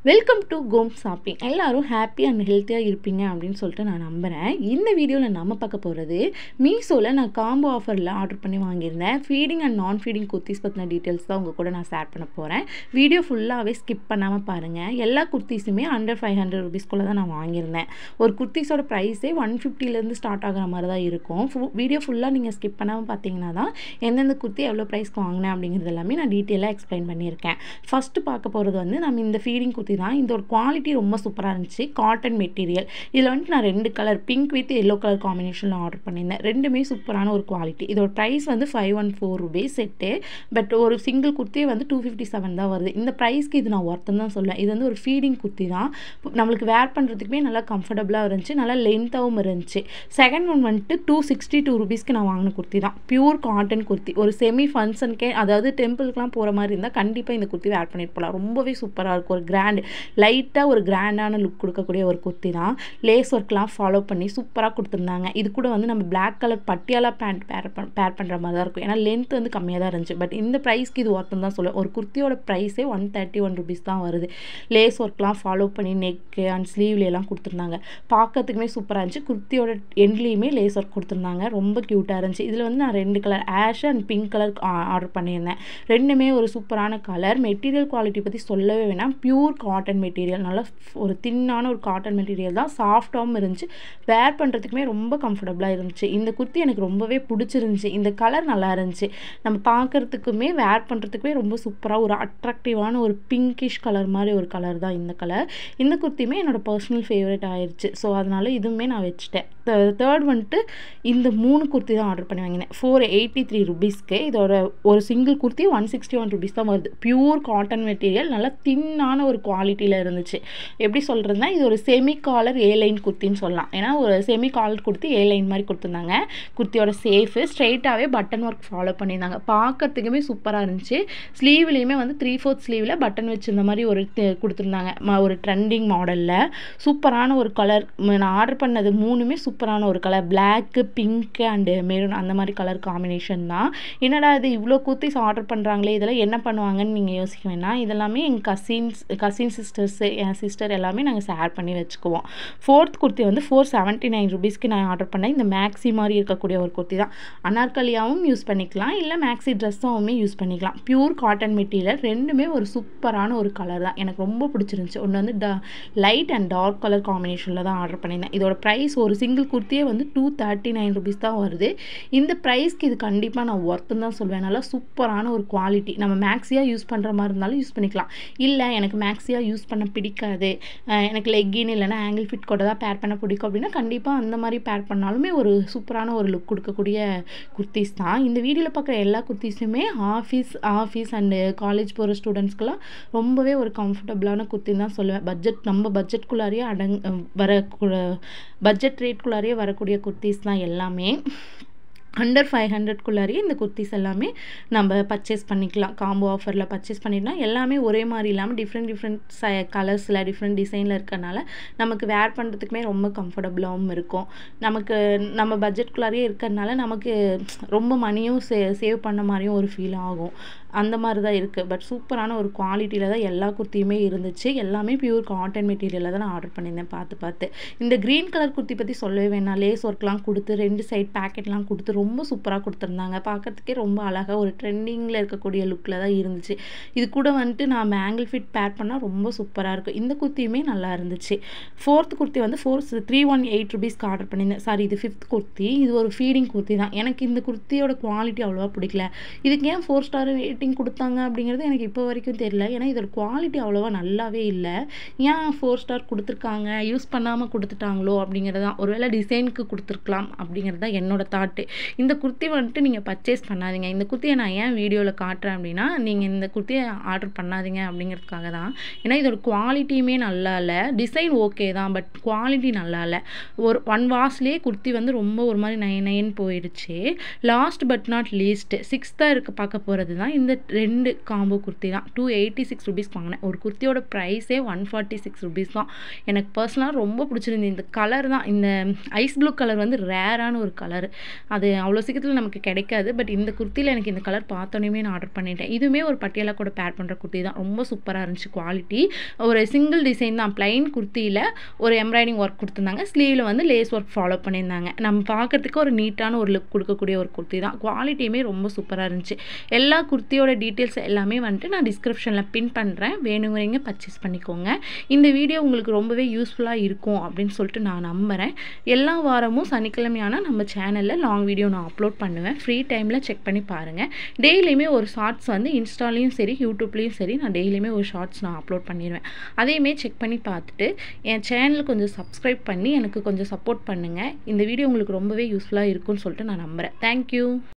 Welcome to home shopping. எல்லாரும் happy and ஹெல்த்தியாக இருப்பீங்க அப்படின்னு சொல்லிட்டு நான் நம்புகிறேன். இந்த வீடியோவில் நம்ம பார்க்க போகிறது மீஷோவில் நான் காம்போ ஆஃபரில் ஆர்டர் பண்ணி வாங்கியிருந்தேன் ஃபீடிங் அண்ட் நான் ஃபீடிங் குர்த்திஸ் பற்றின டீட்டெயில்ஸ் தான் உங்கள் கூட நான் ஷேர் பண்ண போகிறேன். வீடியோ ஃபுல்லாகவே ஸ்கிப் பண்ணாமல் பாருங்கள். எல்லா குர்த்திஸுமே அண்டர் 500 ருபீஸ்க்குள்ளே தான் நான் வாங்கியிருந்தேன். ஒரு குர்த்திஸோட ப்ரைஸே 150லேருந்து ஸ்டார்ட் ஆகிற மாதிரி தான் இருக்கும். வீடியோ ஃபுல்லாக நீங்கள் ஸ்கிப் பண்ணாமல் பார்த்தீங்கன்னா தான் எந்தெந்த குர்த்தி எவ்வளோ ப்ரைஸ்க்கு வாங்கினேன் அப்படிங்கிறது எல்லாமே நான் டீட்டெயிலாக எக்ஸ்பிளைன் பண்ணியிருக்கேன். ஃபஸ்ட்டு பார்க்க போகிறது வந்து நம்ம இந்த ஃபீடிங் குர்த்தி தான். இந்த ஒரு குவாலிட்டி ரொம்ப சூப்பராக இருந்துச்சு. Cotton material. இதில் வந்துட்டு நான் 2 colour pink with yellow colour காம்பினேஷனில் ஆர்டர் பண்ணியிருந்தேன். ரெண்டுமே சூப்பரான ஒரு குவாலிட்டி. இதோட ப்ரைஸ் வந்து 514 ருபீஸ் செட்டு. பட் ஒரு சிங்கிள் குர்த்தியே வந்து 257 தான் வருது. இந்த ப்ரைஸ்க்கு இது நான் ஒர்த்துன்னு தான் சொல்லுவேன். இது வந்து ஒரு ஃபீடிங் குர்த்தி தான். நம்மளுக்கு வேர் பண்ணுறதுக்குமே நல்லா கம்ஃபர்டபுளாக இருந்துச்சு, நல்லா லென்த்தாகவும் இருந்துச்சு. செகண்ட் ஒன் வந்துட்டு 262 ருபீஸ்க்கு நான் வாங்கின குர்த்தி தான். Pure cotton kurti. ஒரு செமி ஃபங்க்ஷனுக்கே, அதாவது டெம்பிளுக்குலாம் போகிற மாதிரி இருந்தால் கண்டிப்பாக இந்த குர்த்தி வேர் பண்ணிட்டு போகலாம். ரொம்பவே சூப்பராக இருக்கும். ஒரு கிராண்ட் லைட்டாக ஒரு கிராண்டான லுக் கொடுக்கக்கூடிய ஒரு குர்த்தி தான். லேஸ் ஒர்க்லாம் ஃபாலோ பண்ணி சூப்பராக கொடுத்துருந்தாங்க. இது கூட வந்து நம்ம பிளாக் கலர் பட்டியாலா பேண்ட் பேர் பண்ணுற மாதிரி தான் இருக்கும். ஏன்னா லென்த் வந்து கம்மியாக தான் இருந்துச்சு. பட் இந்த ப்ரைஸ்க்கு இது ஒர்த்துன்னு தான் சொல்லுவேன். ஒரு குர்த்தியோட ப்ரைஸே 131 ருபீஸ் தான் வருது. லேஸ் ஒர்க்லாம் ஃபாலோ பண்ணி நெக்கு அண்ட் ஸ்லீவ்லாம் கொடுத்துருந்தாங்க. பார்க்கறதுக்குமே சூப்பராக இருந்துச்சு. குர்த்தியோட எண்ட்லேயுமே லேஸ் ஒர்க் கொடுத்துருந்தாங்க. ரொம்ப க்யூட்டாக இருந்துச்சு. இதில் வந்து நான் 2 colour ash and pink colour order பண்ணியிருந்தேன். ரெண்டுமே ஒரு சூப்பரான கலர். மெட்டீரியல் குவாலிட்டி பற்றி சொல்லவே வேணாம். Pure cotton material. நல்லா ஒரு தின்னான ஒரு காட்டன் மெட்டீரியல் தான். சாஃப்டாகவும் இருந்துச்சு. வேர் பண்ணுறதுக்குமே ரொம்ப கம்ஃபர்டபுளாக இருந்துச்சு. இந்த குர்த்தி எனக்கு ரொம்பவே பிடிச்சிருந்துச்சி. இந்த கலர் நல்லா இருந்துச்சு. நம்ம பார்க்குறதுக்குமே வேர் பண்ணுறதுக்குமே ரொம்ப சூப்பராக ஒரு அட்ராக்டிவான ஒரு பிங்கிஷ் கலர் மாதிரி ஒரு கலர் தான் இந்த கலர். இந்த குர்த்தியுமே என்னோட பர்சனல் ஃபேவரட் ஆயிடுச்சு. ஸோ அதனால இதுவுமே நான் வச்சுட்டேன். தேர்ட் வந்துட்டு இந்த 3 குர்த்தி தான் ஆர்டர் பண்ணி வாங்கினேன் 483 ருபீஸ்க்கு. இதோட ஒரு சிங்கிள் குர்த்தி 161 ருபீஸ் தான் வருது. Pure cotton material. நல்லா தின்னான ஒரு குவாலிட்டியில் இருந்துச்சு. எப்படி சொல்கிறதுனா இது ஒரு செமி காலர் ஏ லைன் குர்த்தின்னு சொல்லலாம். ஏன்னா ஒரு செமி காலர் குர்த்தி ஏ லைன் மாதிரி கொடுத்துருந்தாங்க. குர்த்தியோட சேஃபு ஸ்ட்ரெயிட்டாகவே பட்டன் ஒர்க் ஃபாலோ பண்ணியிருந்தாங்க. பார்க்கறதுக்குமே சூப்பராக இருந்துச்சு. ஸ்லீவ்லேயுமே வந்து 3/4 ஸ்லீவில் பட்டன் வச்சிருந்த மாதிரி ஒரு கொடுத்துருந்தாங்க. ஒரு ட்ரெண்டிங் மாடலில் சூப்பரான ஒரு கலர். நான் ஆர்டர் பண்ணது 3மே சூப்பரான ஒரு colour. Black, pink and maroon அந்த மாதிரி கலர் காம்பினேஷன் தான். என்னடா இது இவ்வளோ குர்த்திஸ் ஆர்டர் பண்ணுறாங்களே, இதெல்லாம் என்ன பண்ணுவாங்கன்னு நீங்கள் யோசிக்க வேணாம். இதெல்லாமே எங்கள் கசின் சிஸ்டர்ஸு, என் சிஸ்டர் எல்லாமே நாங்கள் ஷேர் பண்ணி வச்சுக்குவோம். ஃபோர்த் குர்த்தி வந்து 479 ருபீஸ்க்கு நான் ஆர்டர் பண்ணேன். இந்த மேக்ஸி மாதிரி இருக்கக்கூடிய ஒரு குர்த்தி தான். அனார்கலியாவும் யூஸ் பண்ணிக்கலாம், இல்லை மேக்ஸி ட்ரெஸ்ஸாகவுமே யூஸ் பண்ணிக்கலாம். Pure cotton material. ரெண்டுமே ஒரு சூப்பரான ஒரு கலர் தான். எனக்கு ரொம்ப பிடிச்சிருந்துச்சு. ஒன்று வந்து லைட் அண்ட் டார்க் கலர் காம்பினேஷனில் தான் ஆர்டர் பண்ணியிருந்தேன். இதோட ப்ரைஸ் ஒரு சிங்கிள் குர்த்தியே வந்து 239 ருபீஸ் தான் வருது. இந்த ப்ரைஸ்க்கு இது கண்டிப்பாக நான் ஒர்த்துன்னு தான் சொல்வேன். நல்லா சூப்பரான ஒரு குவாலிட்டி. நம்ம மேக்ஸியாக யூஸ் பண்ணுற மாதிரி இருந்தாலும் யூஸ் பண்ணிக்கலாம். இல்லை எனக்கு மேக்ஸியாக யூஸ் பண்ண பிடிக்காது, எனக்கு லெக்கின் இல்லைனா ஆங்கிள் ஃபிட் கூட தான் பேர் பண்ண பிடிக்கும் அப்படின்னா கண்டிப்பாக அந்த மாதிரி பேர் பண்ணாலுமே ஒரு சூப்பரான ஒரு லுக் கொடுக்கக்கூடிய குர்த்திஸ் தான். இந்த வீடியோவில் பார்க்குற எல்லா குர்த்திஸுமே ஆஃபீஸ் அண்டு காலேஜ் போகிற ஸ்டூடெண்ட்ஸ்க்கெலாம் ரொம்பவே ஒரு கம்ஃபர்டபுளான குர்த்தின்னு தான் சொல்லுவேன். நம்ம பட்ஜெட்குள்ளாரையே பட்ஜெட் ரேட்குள்ளாரையே வரக்கூடிய குர்த்திஸ் தான் எல்லாமே. அண்டர் 500க்குள்ளாரையே இந்த குர்த்திஸ் எல்லாமே நம்ம பர்ச்சேஸ் பண்ணிக்கலாம். காம்போ ஆஃபரில் பர்ச்சேஸ் பண்ணிட்டோம்னா எல்லாமே ஒரே மாதிரி இல்லாமல் டிஃப்ரெண்ட் கலர்ஸில் டிஃப்ரெண்ட் டிசைனில் இருக்கறனால நமக்கு வேர் பண்ணுறதுக்குமே ரொம்ப கம்ஃபர்டபுளாகவும் இருக்கும். நம்ம பட்ஜெட்குள்ளாரையே இருக்கிறதுனால நமக்கு ரொம்ப மணியும் சேவ் பண்ண மாதிரியும் ஒரு ஃபீல் ஆகும். அந்த மாதிரி தான் இருக்குது. பட் சூப்பரான ஒரு குவாலிட்டியில் தான் எல்லா குர்த்தியுமே இருந்துச்சு. எல்லாமே பியூர் காட்டன் மெட்டீரியலில் தான் நான் ஆர்டர் பண்ணியிருந்தேன் பார்த்து. இந்த க்ரீன் கலர் குர்த்தி பற்றி சொல்லவே வேணாம். லேஸ் ஒர்க்லாம் கொடுத்து 2 சைட் பேக்கெட்லாம் கொடுத்து ரொம்ப சூப்பராக கொடுத்துருந்தாங்க. பார்க்கறதுக்கே ரொம்ப அழகாக ஒரு ட்ரெண்டிங்கில் இருக்கக்கூடிய லுக்கில் தான் இருந்துச்சு. இது கூட வந்துட்டு நான் ஆங்கிள் ஃபிட் பேர் பண்ணால் ரொம்ப சூப்பராக இருக்கும். இந்த குர்த்தியுமே நல்லா இருந்துச்சு. ஃபோர்த் குர்த்தி வந்து 318 ருபீஸ்க்கு ஆர்டர் பண்ணியிருந்தேன். சாரி, இது 5th குர்த்தி. இது ஒரு ஃபீடிங் குர்த்தி தான். எனக்கு இந்த குர்த்தியோட குவாலிட்டி அவ்வளோவா பிடிக்கல. இதுக்கு ஏன் 4 ஸ்டார் ரேட்டிங் கொடுத்தாங்க அப்படிங்கிறது எனக்கு இப்போ வரைக்கும் தெரியல. ஏன்னா இதோட குவாலிட்டி அவ்வளோவா நல்லாவே இல்லை. ஏன் 4 ஸ்டார் கொடுத்துருக்காங்க, யூஸ் பண்ணாமல் கொடுத்துட்டாங்களோ அப்படிங்கிறது தான். ஒருவேளை டிசைனுக்கு கொடுத்துருக்கலாம் அப்படிங்கிறது தான் என்னோட தாட்டு. இந்த குர்த்தி வந்துட்டு நீங்கள் பர்ச்சேஸ் பண்ணாதீங்க. இந்த குர்த்தியை நான் ஏன் வீடியோவில் காட்டுறேன் அப்படின்னா, நீங்கள் இந்த குர்த்தியை ஆர்டர் பண்ணாதீங்க அப்படிங்கிறதுக்காக தான். ஏன்னா இதோட குவாலிட்டியுமே நல்லா இல்லை. டிசைன் ஓகே தான், பட் குவாலிட்டி நல்லா இல்லை. ஒரு 1 வாஷ்லேயே குர்த்தி வந்து ரொம்ப ஒரு மாதிரி நைன்னு போயிடுச்சு. Last but not least 6th பார்க்க போகிறது தான் இந்த ரெண்டு காம்போ குர்த்தி தான். 286 ருபீஸ்க்கு வாங்கினேன். ஒரு குர்த்தியோட ப்ரைஸே 146 ருபீஸ் தான். எனக்கு பர்சனலாக ரொம்ப பிடிச்சிருந்து. இந்த கலர் தான், இந்த ஐஸ் ப்ளூ கலர் வந்து ரேரான ஒரு கலர். அது அவ்வளோ சீக்கிரத்தில் நமக்கு கிடைக்காது. பட் இந்த குர்த்தியில் எனக்கு இந்த கலர் பார்த்தோன்னே நான் ஆர்டர் பண்ணிட்டேன். இதுவுமே ஒரு பட்டியாலா கூட பேர் பண்ணுற குர்த்தி தான். ரொம்ப சூப்பராக இருந்துச்சு குவாலிட்டி. ஒரு சிங்கிள் டிசைன் தான், பிளைன் குர்த்தியில் ஒரு எம்ப்ராய்டிங் ஒர்க் கொடுத்துருந்தாங்க. ஸ்லீவில் வந்து லேஸ் ஒர்க் ஃபாலோ பண்ணியிருந்தாங்க. நம்ம பார்க்குறதுக்கு ஒரு நீட்டான ஒரு லுக் கொடுக்கக்கூடிய ஒரு குர்த்தி தான். குவாலிட்டியுமே ரொம்ப சூப்பராக இருந்துச்சு. எல்லா குர்த்தியோட டீட்டெயில்ஸ் எல்லாமே வந்துட்டு நான் டிஸ்கிரிப்ஷனில் பின் பண்ணுறேன். வேணுங்கிறீங்க பர்ச்சேஸ் பண்ணிக்கோங்க. இந்த வீடியோ உங்களுக்கு ரொம்பவே யூஸ்ஃபுல்லாக இருக்கும் அப்படின்னு சொல்லிட்டு நான் நம்புகிறேன். எல்லா வாரமும் சனிக்கிழமையான நம்ம சேனலில் லாங் வீடியோ நான் அப்லோட் பண்ணுவேன். ஃப்ரீ டைமில் செக் பண்ணி பாருங்கள். டெய்லியுமே ஒரு ஷார்ட்ஸ் வந்து இன்ஸ்டாலையும் சரி யூடியூப்லேயும் சரி நான் டெய்லியுமே ஒரு ஷார்ட்ஸ் நான் அப்லோட் பண்ணிடுவேன். அதையுமே செக் பண்ணி பார்த்துட்டு என் சேனலுக்கு கொஞ்சம் சப்ஸ்கிரைப் பண்ணி எனக்கு கொஞ்சம் சப்போர்ட் பண்ணுங்கள். இந்த வீடியோ உங்களுக்கு ரொம்பவே யூஸ்ஃபுல்லாக இருக்கும்னு சொல்லிட்டு நான் நம்புகிறேன். தேங்க்யூ.